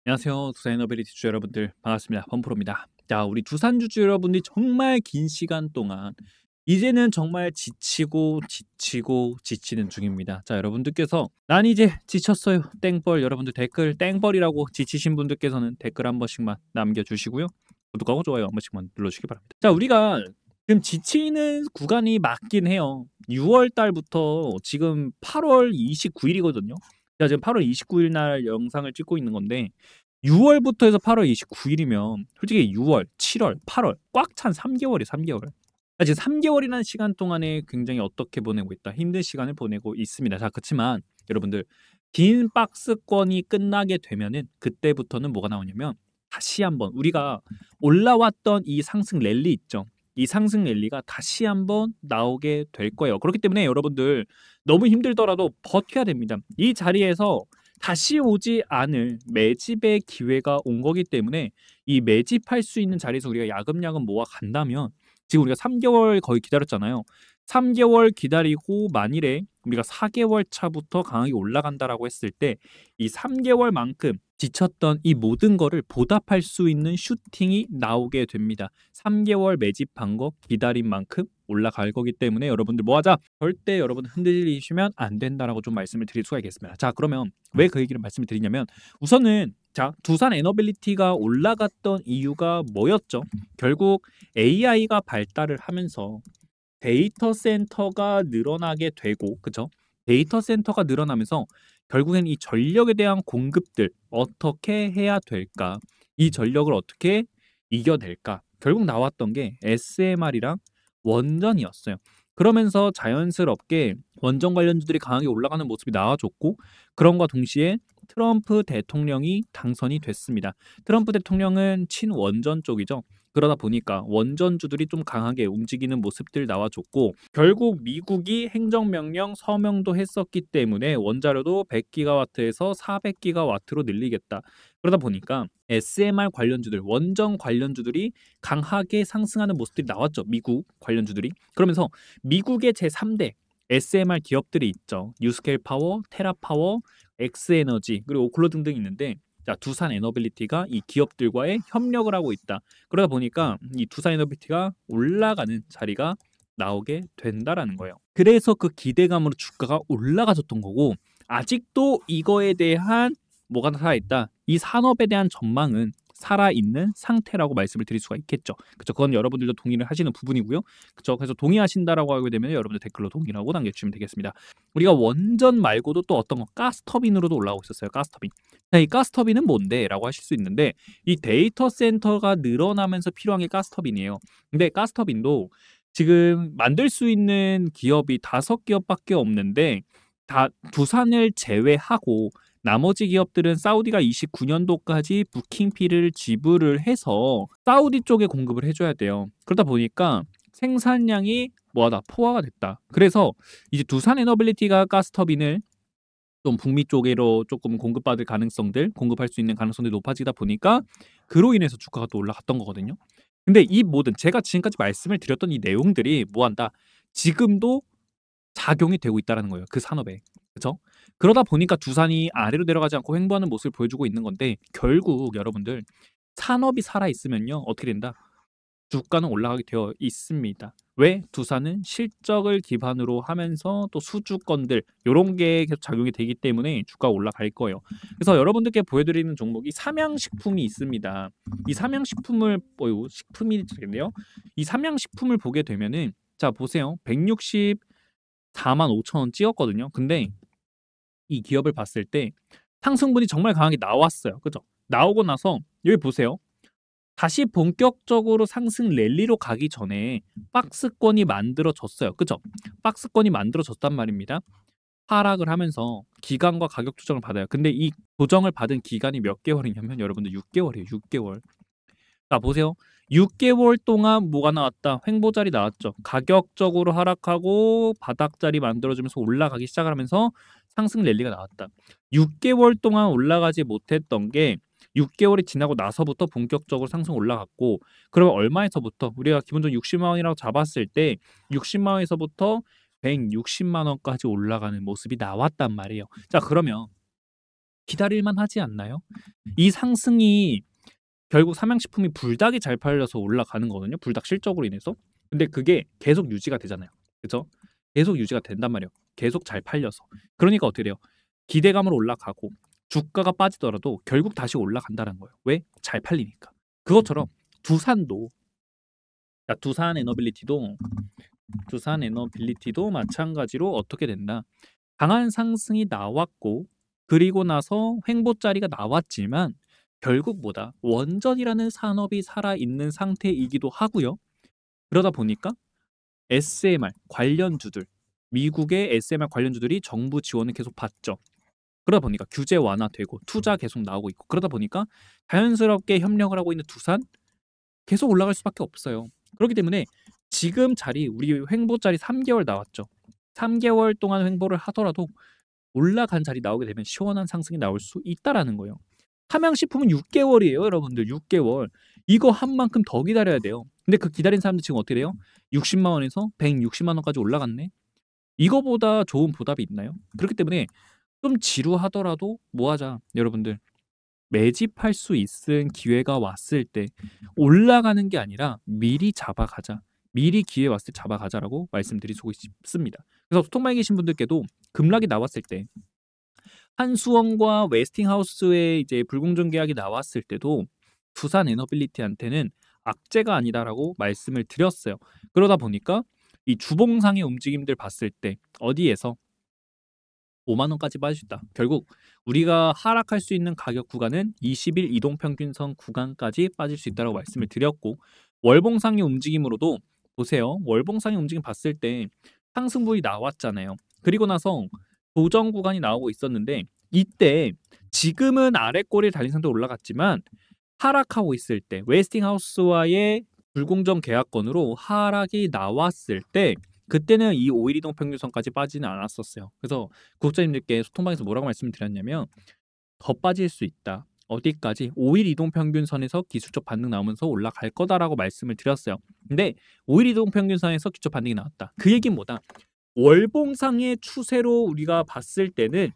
안녕하세요. 두산 에너빌리티 주주 여러분들 반갑습니다. 범프로입니다. 자, 우리 두산 주주 여러분들이 정말 긴 시간 동안 이제는 정말 지치는 중입니다. 자, 여러분들께서 난 이제 지쳤어요. 땡벌 여러분들 댓글 땡벌이라고 지치신 분들께서는 댓글 한 번씩만 남겨주시고요. 구독하고 좋아요 한 번씩만 눌러주시기 바랍니다. 자, 우리가 지금 지치는 구간이 맞긴 해요. 6월 달부터 지금 8월 29일이거든요. 제가 지금 8월 29일 날 영상을 찍고 있는 건데 6월부터 해서 8월 29일이면 솔직히 6월, 7월, 8월 꽉 찬 3개월이에요, 3개월. 지금 3개월이라는 시간 동안에 굉장히 어떻게 보내고 있다. 힘든 시간을 보내고 있습니다. 자, 그렇지만 여러분들 긴 박스권이 끝나게 되면은 그때부터는 뭐가 나오냐면 다시 한번 우리가 올라왔던 이 상승 랠리 있죠. 이 상승 랠리가 다시 한번 나오게 될 거예요. 그렇기 때문에 여러분들 너무 힘들더라도 버텨야 됩니다. 이 자리에서 다시 오지 않을 매집의 기회가 온 거기 때문에 이 매집할 수 있는 자리에서 우리가 야금야금 모아 간다면 지금 우리가 3개월 거의 기다렸잖아요. 3개월 기다리고 만일에 우리가 4개월 차부터 강하게 올라간다라고 했을 때 이 3개월만큼 지쳤던 이 모든 거를 보답할 수 있는 슈팅이 나오게 됩니다. 3개월 매집한 거 기다린 만큼 올라갈 거기 때문에 여러분들 뭐하자? 절대 여러분 흔들리시면 안 된다라고 좀 말씀을 드릴 수가 있겠습니다. 자, 그러면 왜 그 얘기를 말씀을 드리냐면 우선은 자, 두산 에너빌리티가 올라갔던 이유가 뭐였죠? 결국 AI가 발달을 하면서 데이터 센터가 늘어나게 되고, 그죠? 데이터 센터가 늘어나면서 결국엔 이 전력에 대한 공급들 어떻게 해야 될까? 이 전력을 어떻게 이겨낼까? 결국 나왔던 게 SMR이랑 원전이었어요. 그러면서 자연스럽게 원전 관련주들이 강하게 올라가는 모습이 나와줬고, 그런과 동시에 트럼프 대통령이 당선이 됐습니다. 트럼프 대통령은 친원전 쪽이죠. 그러다 보니까 원전주들이 좀 강하게 움직이는 모습들 나와줬고 결국 미국이 행정명령 서명도 했었기 때문에 원자료도 100기가와트에서 400기가와트로 늘리겠다. 그러다 보니까 SMR 관련주들, 원전 관련주들이 강하게 상승하는 모습들이 나왔죠. 미국 관련주들이. 그러면서 미국의 제3대 SMR 기업들이 있죠. 뉴스케일 파워, 테라파워, 엑스에너지, 그리고 오클로 등등 있는데 자, 두산 에너빌리티가 이 기업들과의 협력을 하고 있다. 그러다 보니까 이 두산 에너빌리티가 올라가는 자리가 나오게 된다라는 거예요. 그래서 그 기대감으로 주가가 올라가졌던 거고 아직도 이거에 대한 뭐가 살아있다. 이 산업에 대한 전망은 살아있는 상태라고 말씀을 드릴 수가 있겠죠. 그렇죠. 그건 여러분들도 동의를 하시는 부분이고요. 그렇죠. 그래서 동의하신다라고 하게 되면 여러분들 댓글로 동의라고 남겨주시면 되겠습니다. 우리가 원전 말고도 또 어떤 거 가스터빈으로도 올라오고 있었어요. 가스터빈. 자, 이 가스터빈은 뭔데? 라고 하실 수 있는데 이 데이터 센터가 늘어나면서 필요한 게 가스터빈이에요. 근데 가스터빈도 지금 만들 수 있는 기업이 5기업밖에 없는데 다 두산을 제외하고 나머지 기업들은 사우디가 29년도까지 부킹피를 지불을 해서 사우디 쪽에 공급을 해줘야 돼요. 그러다 보니까 생산량이 뭐하다 포화가 됐다. 그래서 이제 두산 에너빌리티가 가스터빈을 좀 북미 쪽으로 조금 공급받을 가능성들, 공급할 수 있는 가능성들이 높아지다 보니까 그로 인해서 주가가 또 올라갔던 거거든요. 근데 이 모든 제가 지금까지 말씀을 드렸던 이 내용들이 뭐한다? 지금도 작용이 되고 있다라는 거예요. 그 산업에. 그죠? 그러다 보니까 두산이 아래로 내려가지 않고 횡보하는 모습을 보여주고 있는 건데 결국 여러분들 산업이 살아 있으면요. 어떻게 된다? 주가는 올라가게 되어 있습니다. 왜? 두산은 실적을 기반으로 하면서 또 수주권들 요런 게 계속 작용이 되기 때문에 주가가 올라갈 거예요. 그래서 여러분들께 보여드리는 종목이 삼양식품이 있습니다. 이 삼양식품을 식품이 되겠네요. 이 삼양식품을 보게 되면은 자 보세요. 164만 5천 원 찍었거든요. 근데 이 기업을 봤을 때 상승분이 정말 강하게 나왔어요. 그죠? 나오고 나서 여기 보세요. 다시 본격적으로 상승 랠리로 가기 전에 박스권이 만들어졌어요. 그죠? 박스권이 만들어졌단 말입니다. 하락을 하면서 기간과 가격 조정을 받아요. 근데 이 조정을 받은 기간이 몇 개월이냐면 여러분들 6개월이에요. 6개월. 자, 보세요. 6개월 동안 뭐가 나왔다? 횡보자리 나왔죠. 가격적으로 하락하고 바닥자리 만들어주면서 올라가기 시작을 하면서 상승 랠리가 나왔다. 6개월 동안 올라가지 못했던 게 6개월이 지나고 나서부터 본격적으로 상승 올라갔고 그러면 얼마에서부터 우리가 기본적으로 60만 원이라고 잡았을 때 60만 원에서부터 160만 원까지 올라가는 모습이 나왔단 말이에요. 자, 그러면 기다릴만 하지 않나요? 이 상승이 결국 삼양식품이 불닭이 잘 팔려서 올라가는 거거든요. 불닭 실적으로 인해서. 근데 그게 계속 유지가 되잖아요. 그죠? 계속 유지가 된단 말이에요. 계속 잘 팔려서. 그러니까 어떻게 돼요? 기대감으로 올라가고 주가가 빠지더라도 결국 다시 올라간다는 거예요. 왜? 잘 팔리니까. 그것처럼 두산도 두산 에너빌리티도 마찬가지로 어떻게 된다. 강한 상승이 나왔고 그리고 나서 횡보짜리가 나왔지만 결국 뭐다? 원전이라는 산업이 살아있는 상태이기도 하고요. 그러다 보니까 SMR 관련주들, 미국의 SMR 관련주들이 정부 지원을 계속 받죠. 그러다 보니까 규제 완화되고 투자 계속 나오고 있고 그러다 보니까 자연스럽게 협력을 하고 있는 두산 계속 올라갈 수밖에 없어요. 그렇기 때문에 지금 자리 우리 횡보 자리 3개월 나왔죠. 3개월 동안 횡보를 하더라도 올라간 자리 나오게 되면 시원한 상승이 나올 수 있다라는 거예요. 삼양식품은 6개월이에요, 여러분들. 6개월. 이거 한 만큼 더 기다려야 돼요. 근데 그 기다린 사람들 지금 어떻게 돼요? 60만 원에서 160만 원까지 올라갔네. 이거보다 좋은 보답이 있나요? 그렇기 때문에 좀 지루하더라도 뭐 하자, 여러분들. 매집할 수 있는 기회가 왔을 때 올라가는 게 아니라 미리 잡아가자. 미리 기회 왔을 때 잡아가자라고 말씀드리고 싶습니다. 그래서 소통방에 계신 분들께도 급락이 나왔을 때 한수원과 웨스팅하우스의 이제 불공정 계약이 나왔을 때도 두산 에너빌리티한테는 악재가 아니다라고 말씀을 드렸어요. 그러다 보니까 이 주봉상의 움직임들 봤을 때 어디에서 5만 원까지 빠질 수 있다. 결국 우리가 하락할 수 있는 가격 구간은 20일 이동평균선 구간까지 빠질 수 있다고 말씀을 드렸고 월봉상의 움직임으로도 보세요. 월봉상의 움직임 봤을 때 상승분이 나왔잖아요. 그리고 나서 조정 구간이 나오고 있었는데 이때 지금은 아래 꼬리를 달린 상태로 올라갔지만 하락하고 있을 때 웨스팅하우스와의 불공정 계약건으로 하락이 나왔을 때 그때는 이 5일 이동 평균선까지 빠지는 않았었어요. 그래서 구독자님들께 소통방에서 뭐라고 말씀을 드렸냐면 더 빠질 수 있다. 어디까지? 5일 이동 평균선에서 기술적 반등 나오면서 올라갈 거다라고 말씀을 드렸어요. 근데 5일 이동 평균선에서 기술적 반등이 나왔다. 그 얘기는 뭐다? 월봉상의 추세로 우리가 봤을 때는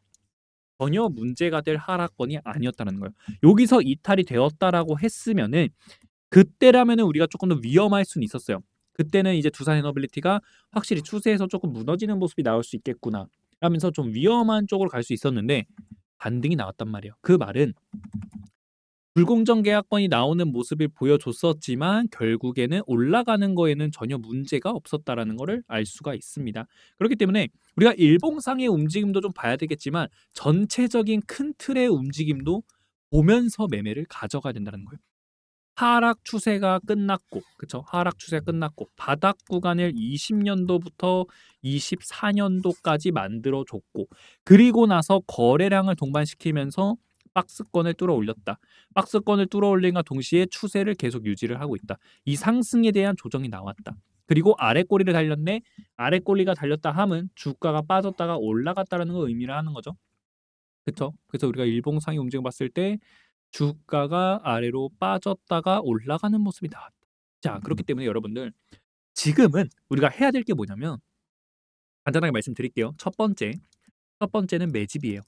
전혀 문제가 될 하락권이 아니었다는 거예요. 여기서 이탈이 되었다라고 했으면은 그때라면은 우리가 조금 더 위험할 수는 있었어요. 그때는 이제 두산 에너빌리티가 확실히 추세에서 조금 무너지는 모습이 나올 수 있겠구나 하면서 좀 위험한 쪽으로 갈 수 있었는데 반등이 나왔단 말이에요. 그 말은 불공정 계약건이 나오는 모습을 보여줬었지만 결국에는 올라가는 거에는 전혀 문제가 없었다라는 것을 알 수가 있습니다. 그렇기 때문에 우리가 일봉상의 움직임도 좀 봐야 되겠지만 전체적인 큰 틀의 움직임도 보면서 매매를 가져가야 된다는 거예요. 하락 추세가 끝났고, 그쵸? 하락 추세가 끝났고, 바닥 구간을 20년도부터 24년도까지 만들어줬고, 그리고 나서 거래량을 동반시키면서 박스권을 뚫어 올렸다. 박스권을 뚫어 올린과 동시에 추세를 계속 유지를 하고 있다. 이 상승에 대한 조정이 나왔다. 그리고 아래 꼬리를 달렸네. 아래 꼬리가 달렸다 함은 주가가 빠졌다가 올라갔다라는 걸 의미를 하는 거죠. 그쵸? 그래서 우리가 일봉상의 움직임 봤을 때 주가가 아래로 빠졌다가 올라가는 모습이 나왔다. 자, 그렇기 때문에 여러분들 지금은 우리가 해야 될 게 뭐냐면 간단하게 말씀드릴게요. 첫 번째는 매집이에요.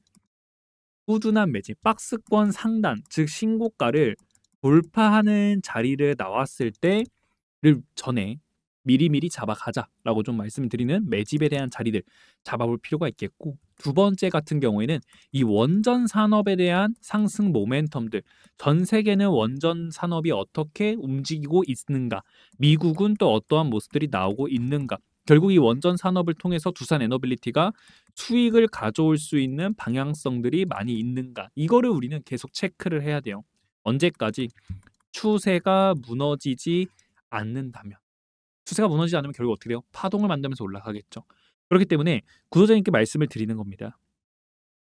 꾸준한 매집, 박스권 상단, 즉 신고가를 돌파하는 자리를 나왔을 때를 전에 미리미리 잡아가자라고 좀 말씀드리는 매집에 대한 자리들 잡아볼 필요가 있겠고 두 번째 같은 경우에는 이 원전 산업에 대한 상승 모멘텀들 전 세계는 원전 산업이 어떻게 움직이고 있는가 미국은 또 어떠한 모습들이 나오고 있는가 결국 이 원전 산업을 통해서 두산 에너빌리티가 수익을 가져올 수 있는 방향성들이 많이 있는가 이거를 우리는 계속 체크를 해야 돼요. 언제까지? 추세가 무너지지 않는다면 추세가 무너지지 않으면 결국 어떻게 돼요? 파동을 만들면서 올라가겠죠. 그렇기 때문에 구독자님께 말씀을 드리는 겁니다.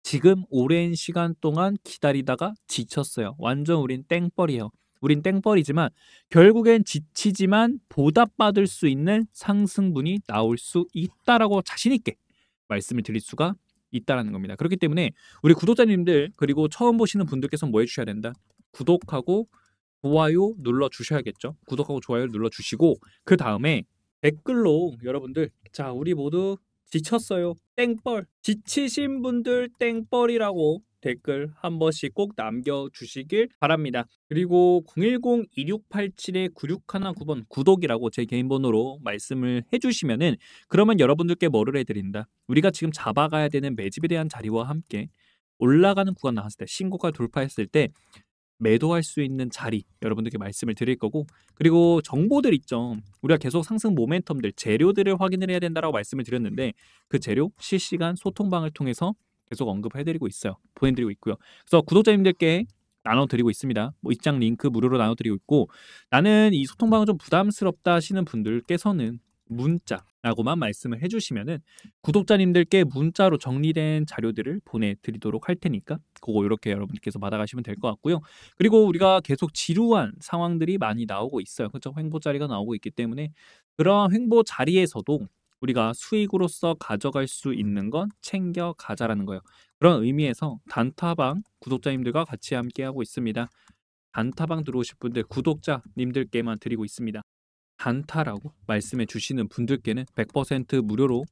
지금 오랜 시간 동안 기다리다가 지쳤어요. 완전 우린 땡벌이에요. 우린 땡벌이지만 결국엔 지치지만 보답받을 수 있는 상승분이 나올 수 있다라고 자신 있게 말씀을 드릴 수가 있다라는 겁니다. 그렇기 때문에 우리 구독자님들 그리고 처음 보시는 분들께서 뭐 해주셔야 된다? 구독하고 좋아요 눌러 주셔야겠죠. 구독하고 좋아요를 눌러 주시고 그 다음에 댓글로 여러분들 자 우리 모두 지쳤어요 땡벌 지치신 분들 땡벌이라고 댓글 한 번씩 꼭 남겨주시길 바랍니다. 그리고 010-2687-9619번 구독이라고 제 개인 번호로 말씀을 해주시면은 그러면 여러분들께 뭐를 해드린다. 우리가 지금 잡아가야 되는 매집에 대한 자리와 함께 올라가는 구간 나왔을 때 신고가 돌파했을 때 매도할 수 있는 자리 여러분들께 말씀을 드릴 거고 그리고 정보들 있죠. 우리가 계속 상승 모멘텀들 재료들을 확인을 해야 된다라고 말씀을 드렸는데 그 재료 실시간 소통방을 통해서 계속 언급해드리고 있어요. 보내드리고 있고요. 그래서 구독자님들께 나눠드리고 있습니다. 뭐 입장 링크 무료로 나눠드리고 있고 나는 이 소통방은 좀 부담스럽다 하시는 분들께서는 문자라고만 말씀을 해주시면은 구독자님들께 문자로 정리된 자료들을 보내드리도록 할 테니까 그거 이렇게 여러분들께서 받아가시면 될 것 같고요. 그리고 우리가 계속 지루한 상황들이 많이 나오고 있어요. 그렇죠? 횡보 자리가 나오고 있기 때문에 그런 횡보 자리에서도 우리가 수익으로서 가져갈 수 있는 건 챙겨 가자라는 거예요. 그런 의미에서 단타방 구독자님들과 같이 함께하고 있습니다. 단타방 들어오실 분들 구독자님들께만 드리고 있습니다. 단타라고 말씀해 주시는 분들께는 100% 무료로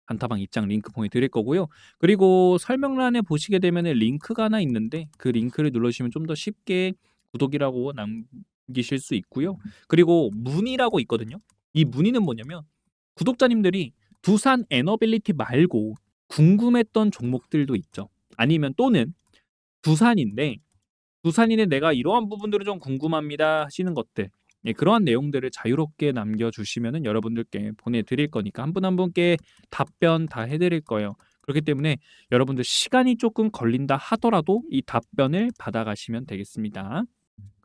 단타방 입장 링크 보내드릴 거고요. 그리고 설명란에 보시게 되면 링크가 하나 있는데 그 링크를 눌러주시면 좀 더 쉽게 구독이라고 남기실 수 있고요. 그리고 문의라고 있거든요. 이 문의는 뭐냐면 구독자님들이 두산 에너빌리티 말고 궁금했던 종목들도 있죠. 아니면 또는 두산인데 내가 이러한 부분들을 좀 궁금합니다 하시는 것들 그러한 내용들을 자유롭게 남겨주시면 여러분들께 보내드릴 거니까 한 분 한 분께 답변 다 해드릴 거예요. 그렇기 때문에 여러분들 시간이 조금 걸린다 하더라도 이 답변을 받아가시면 되겠습니다.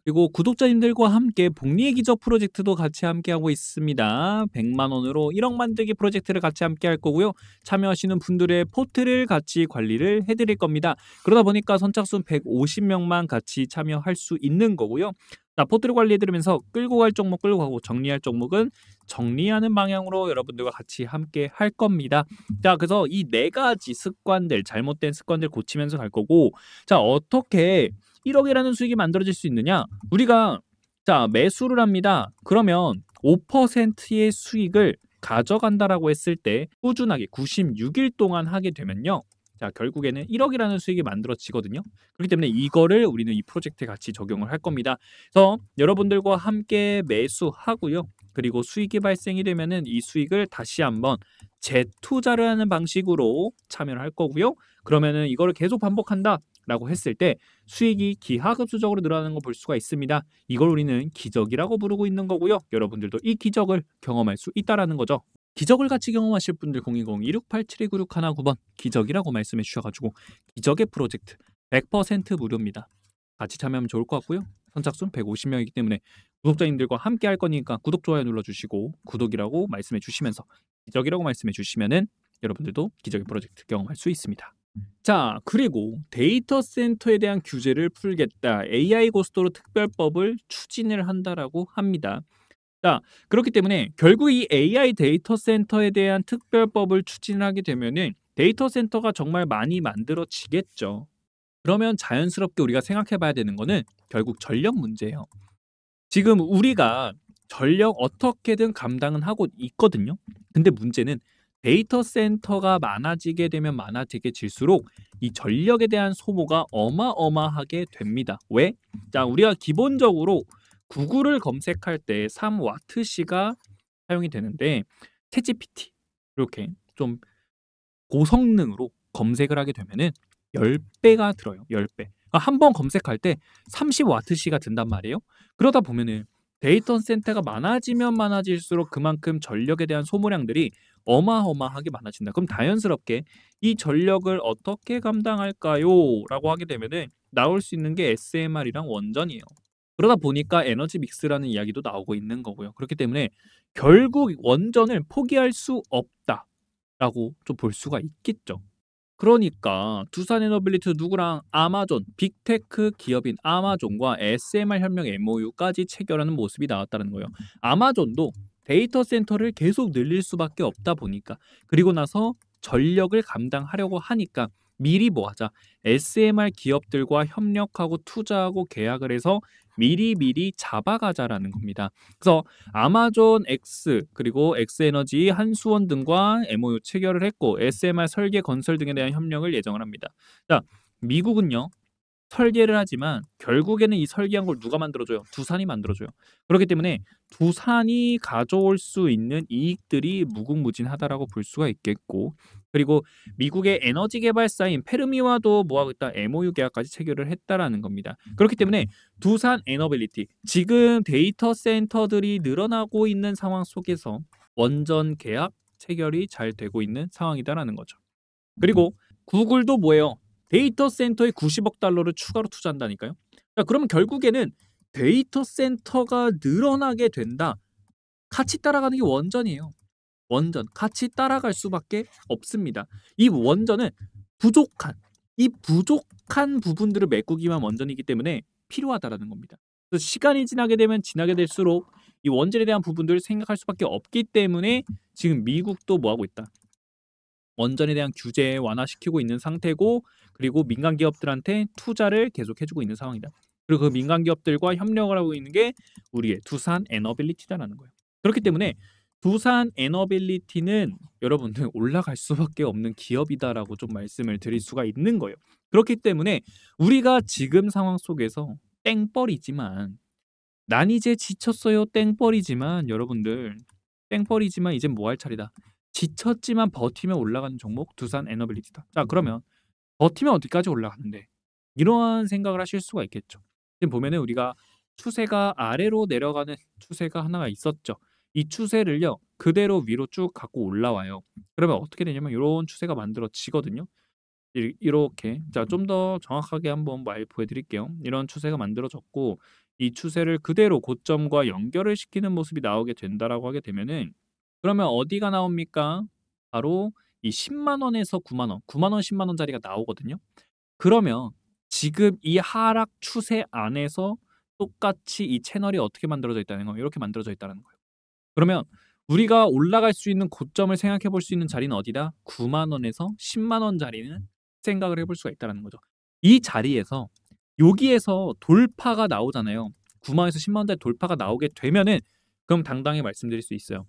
그리고 구독자님들과 함께 복리의 기적 프로젝트도 같이 함께하고 있습니다. 100만 원으로 1억 만들기 프로젝트를 같이 함께할 거고요. 참여하시는 분들의 포트를 같이 관리를 해드릴 겁니다. 그러다 보니까 선착순 150명만 같이 참여할 수 있는 거고요. 자, 포트를 관리해드리면서 끌고 갈 종목 끌고 가고 정리할 종목은 정리하는 방향으로 여러분들과 같이 함께 할 겁니다. 자, 그래서 이 네 가지 습관들, 잘못된 습관들 고치면서 갈 거고 자, 어떻게 1억이라는 수익이 만들어질 수 있느냐? 우리가 자 매수를 합니다. 그러면 5%의 수익을 가져간다라고 했을 때 꾸준하게 96일 동안 하게 되면요. 자 결국에는 1억이라는 수익이 만들어지거든요. 그렇기 때문에 이거를 우리는 이 프로젝트에 같이 적용을 할 겁니다. 그래서 여러분들과 함께 매수하고요. 그리고 수익이 발생이 되면은 이 수익을 다시 한번 재투자를 하는 방식으로 참여를 할 거고요. 그러면은 이거를 계속 반복한다. 라고 했을 때 수익이 기하급수적으로 늘어나는 걸 볼 수가 있습니다. 이걸 우리는 기적이라고 부르고 있는 거고요. 여러분들도 이 기적을 경험할 수 있다라는 거죠. 기적을 같이 경험하실 분들 010-2687-9619번 기적이라고 말씀해 주셔가지고 기적의 프로젝트 100% 무료입니다. 같이 참여하면 좋을 것 같고요. 선착순 150명이기 때문에 구독자님들과 함께 할 거니까 구독, 좋아요 눌러주시고 구독이라고 말씀해 주시면서 기적이라고 말씀해 주시면은 여러분들도 기적의 프로젝트 경험할 수 있습니다. 자, 그리고 데이터 센터에 대한 규제를 풀겠다. AI 고스토로 특별법을 추진을 한다라고 합니다. 자, 그렇기 때문에 결국 이 AI 데이터 센터에 대한 특별법을 추진하게 되면은 데이터 센터가 정말 많이 만들어지겠죠. 그러면 자연스럽게 우리가 생각해 봐야 되는 거는 결국 전력 문제예요. 지금 우리가 전력 어떻게든 감당은 하고 있거든요. 근데 문제는 데이터 센터가 많아지게 되면 많아지게 질수록 이 전력에 대한 소모가 어마어마하게 됩니다. 왜? 자, 우리가 기본적으로 구글을 검색할 때 3와트시가 사용이 되는데 챗GPT 이렇게 좀 고성능으로 검색을 하게 되면은 10배가 들어요. 10배. 한 번 검색할 때 30와트시가 든단 말이에요. 그러다 보면은 데이터 센터가 많아지면 많아질수록 그만큼 전력에 대한 소모량들이 어마어마하게 많아진다. 그럼 자연스럽게 이 전력을 어떻게 감당할까요? 라고 하게 되면은 나올 수 있는 게 SMR이랑 원전이에요. 그러다 보니까 에너지 믹스라는 이야기도 나오고 있는 거고요. 그렇기 때문에 결국 원전을 포기할 수 없다라고 좀 볼 수가 있겠죠. 그러니까 두산에너빌리티 누구랑 아마존, 빅테크 기업인 아마존과 SMR 협력 MOU까지 체결하는 모습이 나왔다는 거예요. 아마존도 데이터 센터를 계속 늘릴 수밖에 없다 보니까 그리고 나서 전력을 감당하려고 하니까 미리 뭐 하자. SMR 기업들과 협력하고 투자하고 계약을 해서 미리 잡아가자라는 겁니다. 그래서 아마존 X 그리고 X에너지, 한수원 등과 MOU 체결을 했고 SMR 설계 건설 등에 대한 협력을 예정을 합니다. 자, 미국은요. 설계를 하지만 결국에는 이 설계한 걸 누가 만들어줘요? 두산이 만들어줘요. 그렇기 때문에 두산이 가져올 수 있는 이익들이 무궁무진하다라고 볼 수가 있겠고, 그리고 미국의 에너지 개발사인 페르미와도 뭐하고 있다? MOU 계약까지 체결을 했다라는 겁니다. 그렇기 때문에 두산 에너빌리티, 지금 데이터 센터들이 늘어나고 있는 상황 속에서 원전 계약 체결이 잘 되고 있는 상황이다라는 거죠. 그리고 구글도 뭐예요? 데이터 센터에 90억 달러를 추가로 투자한다니까요. 자, 그러면 결국에는 데이터 센터가 늘어나게 된다. 같이 따라가는 게 원전이에요. 원전. 같이 따라갈 수밖에 없습니다. 이 원전은 부족한, 이 부족한 부분들을 메꾸기만 원전이기 때문에 필요하다라는 겁니다. 그래서 시간이 지나게 되면 지나게 될수록 이 원전에 대한 부분들을 생각할 수밖에 없기 때문에 지금 미국도 뭐하고 있다? 원전에 대한 규제 완화시키고 있는 상태고, 그리고 민간 기업들한테 투자를 계속 해주고 있는 상황이다. 그리고 그 민간 기업들과 협력을 하고 있는 게 우리의 두산 에너빌리티다라는 거예요. 그렇기 때문에 두산 에너빌리티는 여러분들 올라갈 수밖에 없는 기업이다라고 좀 말씀을 드릴 수가 있는 거예요. 그렇기 때문에 우리가 지금 상황 속에서 땡벌이지만, 난 이제 지쳤어요 땡벌이지만, 여러분들 땡벌이지만 이제 뭐 할 차례다. 지쳤지만 버티면 올라가는 종목 두산 에너빌리티다. 자, 그러면 버티면 어디까지 올라가는데? 이러한 생각을 하실 수가 있겠죠. 지금 보면은 우리가 추세가 아래로 내려가는 추세가 하나가 있었죠. 이 추세를요 그대로 위로 쭉 갖고 올라와요. 그러면 어떻게 되냐면 이런 추세가 만들어지거든요. 이렇게, 자, 좀 더 정확하게 한번 말 보여드릴게요. 이런 추세가 만들어졌고, 이 추세를 그대로 고점과 연결을 시키는 모습이 나오게 된다라고 하게 되면은, 그러면 어디가 나옵니까? 바로 이 10만 원에서 9만 원, 9만 원, 10만 원짜리가 나오거든요. 그러면 지금 이 하락 추세 안에서 똑같이 이 채널이 어떻게 만들어져 있다는 거예요? 이렇게 만들어져 있다는 거예요. 그러면 우리가 올라갈 수 있는 고점을 생각해 볼 수 있는 자리는 어디다? 9만 원에서 10만 원짜리는 생각을 해볼 수가 있다는 거죠. 이 자리에서 여기에서 돌파가 나오잖아요. 9만 원에서 10만 원짜리 돌파가 나오게 되면은, 그럼 당당히 말씀드릴 수 있어요.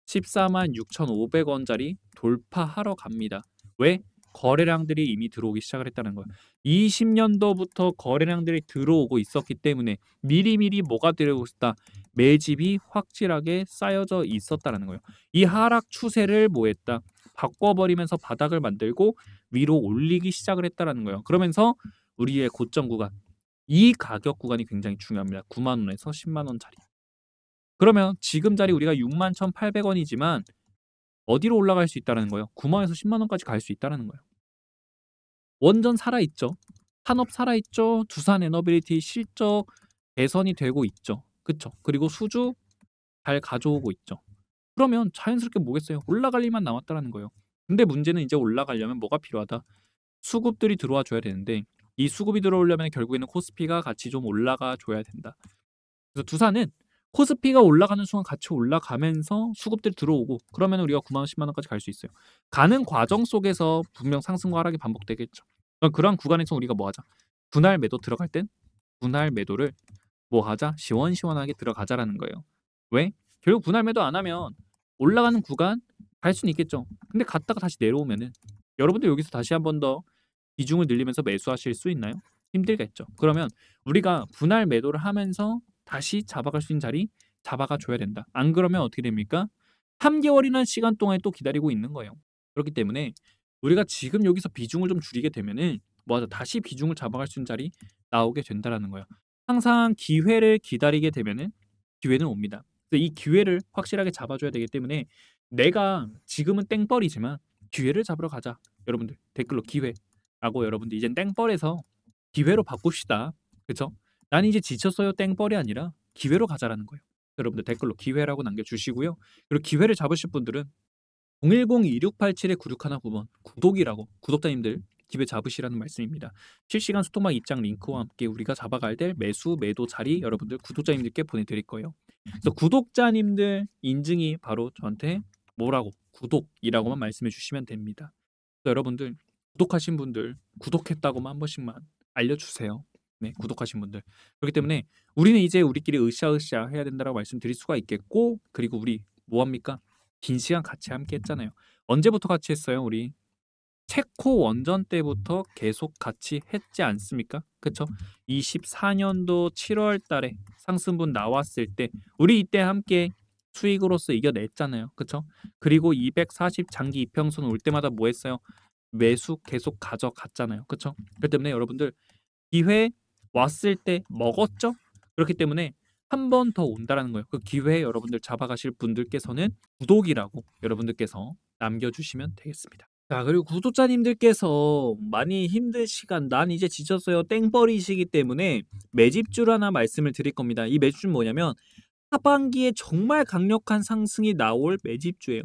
14만 6,500원짜리 돌파하러 갑니다. 왜? 거래량들이 이미 들어오기 시작을 했다는 거예요. 20년도부터 거래량들이 들어오고 있었기 때문에 미리미리 뭐가 들어오고 있다? 매집이 확실하게 쌓여져 있었다는 거예요. 이 하락 추세를 뭐했다? 바꿔버리면서 바닥을 만들고 위로 올리기 시작을 했다는 거예요. 그러면서 우리의 고점 구간, 이 가격 구간이 굉장히 중요합니다. 9만 원에서 10만 원짜리. 그러면 지금 자리 우리가 6만 1,800원이지만 어디로 올라갈 수 있다는 거예요? 9만 원에서 10만 원까지 갈 수 있다는 거예요. 원전 살아있죠. 산업 살아있죠. 두산 에너빌리티 실적 개선이 되고 있죠. 그쵸? 그리고 수주 잘 가져오고 있죠. 그러면 자연스럽게 뭐겠어요? 올라갈 일만 남았다는 거예요. 근데 문제는 이제 올라가려면 뭐가 필요하다? 수급들이 들어와 줘야 되는데, 이 수급이 들어오려면 결국에는 코스피가 같이 좀 올라가 줘야 된다. 그래서 두산은 코스피가 올라가는 순간 같이 올라가면서 수급들이 들어오고, 그러면 우리가 9만 원, 10만 원까지 갈 수 있어요. 가는 과정 속에서 분명 상승과 하락이 반복되겠죠. 그러한 구간에서 우리가 뭐 하자? 분할 매도 들어갈 땐 분할 매도를 뭐 하자? 시원시원하게 들어가자라는 거예요. 왜? 결국 분할 매도 안 하면 올라가는 구간 갈 수는 있겠죠. 근데 갔다가 다시 내려오면은 여러분들 여기서 다시 한 번 더 비중을 늘리면서 매수하실 수 있나요? 힘들겠죠. 그러면 우리가 분할 매도를 하면서 다시 잡아갈 수 있는 자리 잡아가 줘야 된다. 안 그러면 어떻게 됩니까? 3개월이라는 시간 동안에 또 기다리고 있는 거예요. 그렇기 때문에 우리가 지금 여기서 비중을 좀 줄이게 되면은 뭐하자? 다시 비중을 잡아갈 수 있는 자리 나오게 된다라는 거예요. 항상 기회를 기다리게 되면은 기회는 옵니다. 그래서 이 기회를 확실하게 잡아줘야 되기 때문에 내가 지금은 땡벌이지만 기회를 잡으러 가자. 여러분들 댓글로 기회라고, 여러분들 이젠 땡벌에서 기회로 바꿉시다. 그쵸? 난 이제 지쳤어요 땡벌이 아니라 기회로 가자라는 거예요. 여러분들 댓글로 기회라고 남겨주시고요. 그리고 기회를 잡으실 분들은 010-2687-9619번 구독이라고, 구독자님들 기회 잡으시라는 말씀입니다. 실시간 소통방 입장 링크와 함께 우리가 잡아갈 때 매수 매도 자리 여러분들 구독자님들께 보내드릴 거예요. 그래서 구독자님들 인증이 바로 저한테 뭐라고? 구독이라고만 말씀해 주시면 됩니다. 그래서 여러분들 구독하신 분들 구독했다고만 한 번씩만 알려주세요. 네, 구독하신 분들. 그렇기 때문에 우리는 이제 우리끼리 으쌰으쌰 해야 된다라고 말씀드릴 수가 있겠고, 그리고 우리 뭐합니까? 긴 시간 같이 함께 했잖아요. 언제부터 같이 했어요 우리? 체코 원전 때부터 계속 같이 했지 않습니까? 그쵸? 24년도 7월 달에 상승분 나왔을 때 우리 이때 함께 수익으로서 이겨냈잖아요. 그쵸? 그리고 240 장기 이평선 올 때마다 뭐 했어요? 매수 계속 가져갔잖아요. 그쵸? 그렇기 때문에 여러분들 기회 왔을 때 먹었죠? 그렇기 때문에 한 번 더 온다라는 거예요. 그 기회에 여러분들 잡아가실 분들께서는 구독이라고 여러분들께서 남겨주시면 되겠습니다. 자, 그리고 구독자님들께서 많이 힘든 시간, 난 이제 지쳤어요. 땡벌이시기 때문에 매집줄 하나 말씀을 드릴 겁니다. 이 매집줄 뭐냐면 하반기에 정말 강력한 상승이 나올 매집주예요.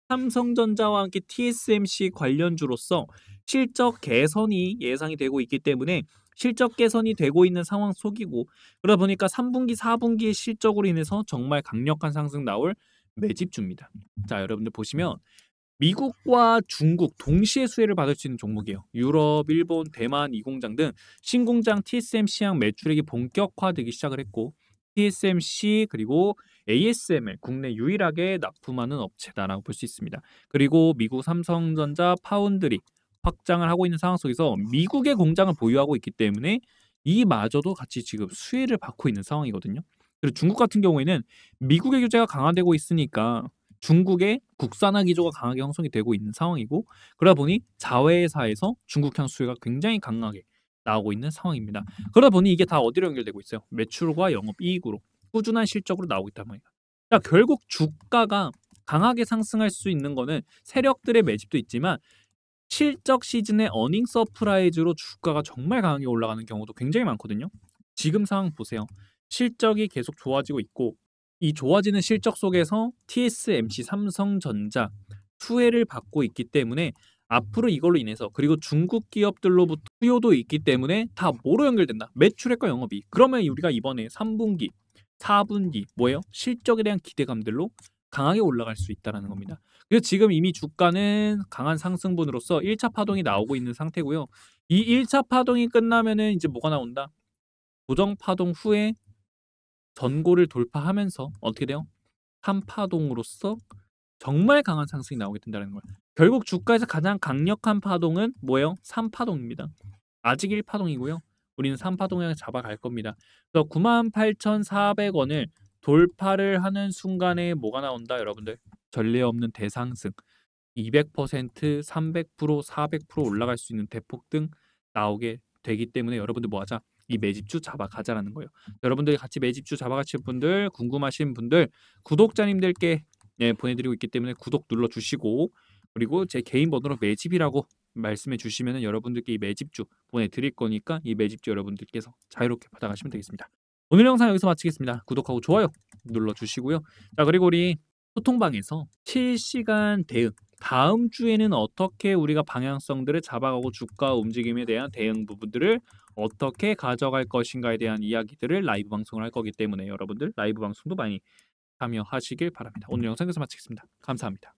삼성전자와 함께 TSMC 관련주로서 실적 개선이 예상이 되고 있기 때문에 실적 개선이 되고 있는 상황 속이고 그러다 보니까 3분기, 4분기의 실적으로 인해서 정말 강력한 상승 나올 매집주입니다. 자, 여러분들 보시면 미국과 중국 동시에 수혜를 받을 수 있는 종목이에요. 유럽, 일본, 대만, 이공장 등 신공장 TSMC향 매출액이 본격화되기 시작을 했고 TSMC 그리고 ASML 국내 유일하게 납품하는 업체다라고 볼 수 있습니다. 그리고 미국 삼성전자 파운드리 확장을 하고 있는 상황 속에서 미국의 공장을 보유하고 있기 때문에 이마저도 같이 지금 수혜를 받고 있는 상황이거든요. 그리고 중국 같은 경우에는 미국의 규제가 강화되고 있으니까 중국의 국산화 기조가 강하게 형성이 되고 있는 상황이고 그러다 보니 자회사에서 중국향 수요가 굉장히 강하게 나오고 있는 상황입니다. 그러다 보니 이게 다 어디로 연결되고 있어요? 매출과 영업이익으로 꾸준한 실적으로 나오고 있단 말이에요. 자, 결국 주가가 강하게 상승할 수 있는 거는 세력들의 매집도 있지만 실적 시즌의 어닝 서프라이즈로 주가가 정말 강하게 올라가는 경우도 굉장히 많거든요. 지금 상황 보세요. 실적이 계속 좋아지고 있고 이 좋아지는 실적 속에서 TSMC, 삼성전자 수혜를 받고 있기 때문에 앞으로 이걸로 인해서 그리고 중국 기업들로부터 수요도 있기 때문에 다 뭐로 연결된다? 매출액과 영업이익. 그러면 우리가 이번에 3분기, 4분기 뭐예요? 실적에 대한 기대감들로 강하게 올라갈 수 있다는 겁니다. 그래서 지금 이미 주가는 강한 상승분으로서 1차 파동이 나오고 있는 상태고요. 이 1차 파동이 끝나면은 이제 뭐가 나온다? 고정 파동 후에 전고를 돌파하면서 어떻게 돼요? 3파동으로서 정말 강한 상승이 나오게 된다는 거예요. 결국 주가에서 가장 강력한 파동은 뭐예요? 3파동입니다. 아직 1파동이고요. 우리는 3파동을 잡아갈 겁니다. 그래서 98,400원을 돌파를 하는 순간에 뭐가 나온다, 여러분들? 전례 없는 대상승. 200%, 300%, 400% 올라갈 수 있는 대폭등 나오게 되기 때문에 여러분들 뭐 하자? 이 매집주 잡아가자라는 거예요. 여러분들이 같이 매집주 잡아가실 분들, 궁금하신 분들, 구독자님들께 보내드리고 있기 때문에 구독 눌러주시고 그리고 제 개인 번호로 매집이라고 말씀해 주시면 여러분들께 이 매집주 보내드릴 거니까 이 매집주 여러분들께서 자유롭게 받아가시면 되겠습니다. 오늘 영상 여기서 마치겠습니다. 구독하고 좋아요 눌러주시고요. 자, 그리고 우리 소통방에서 실시간 대응 다음 주에는 어떻게 우리가 방향성들을 잡아가고 주가 움직임에 대한 대응 부분들을 어떻게 가져갈 것인가에 대한 이야기들을 라이브 방송을 할 거기 때문에 여러분들 라이브 방송도 많이 참여하시길 바랍니다. 오늘 영상 여기서 마치겠습니다. 감사합니다.